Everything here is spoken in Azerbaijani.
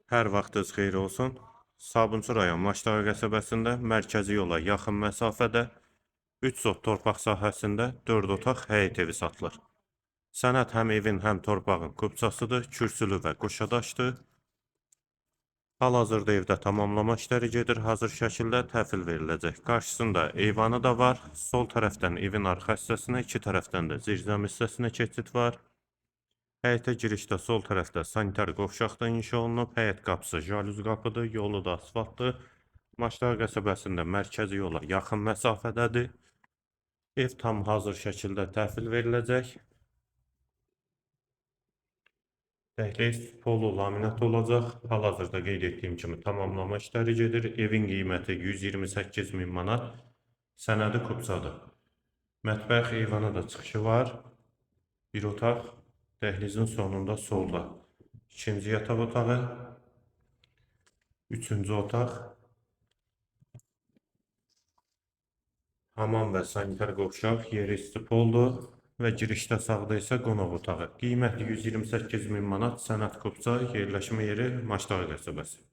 Hər vaxtınız xeyir olsun. Sabunçu rayon Maçdağı qəsəbəsində mərkəzi yola yaxın məsafədə 3 sot torpaq sahəsində 4 otaq həyət evi satılır. Sənəd həm evin, həm torpağın kupçasıdır, kürsülü və qoşadaşdır. Hal-hazırda evdə tamamlama işləri gedir, hazır şəkildə təhvil veriləcək. Qarşısında eyvanı da var. Sol tərəfdən evin arxa hissəsinə, iki tərəfdən də zirzəm hissəsinə keçid var. Həyətə girişdə sol tərəfdə sanitar qovşaq da inşa olunub. Həyət qapısı jalüz qapıdır, yolu da asfaltdır. Maçdağı qəsəbəsində mərkəzi yola yaxın məsafədədir. Ev tam hazır şəkildə təhvil veriləcək. Dəhliz polu laminat olacaq. Hal-hazırda qeyd etdiyim kimi tamamlama işləri gedir. Evin qiyməti 128 min manat. Sənədi kupçadır. Mətbəx eyvana da çıxışı var. Bir otaq dəhlizin sonunda solda. İkinci yataq otağı. Üçüncü otaq. Hamam və sanitar qovşaq, yeri isti poldur və girişdə sağda isə qonaq otağı. Qiyməti 128 min manat, sənəd kupça, yerləşmə yeri Maçdağı qəsəbəsi.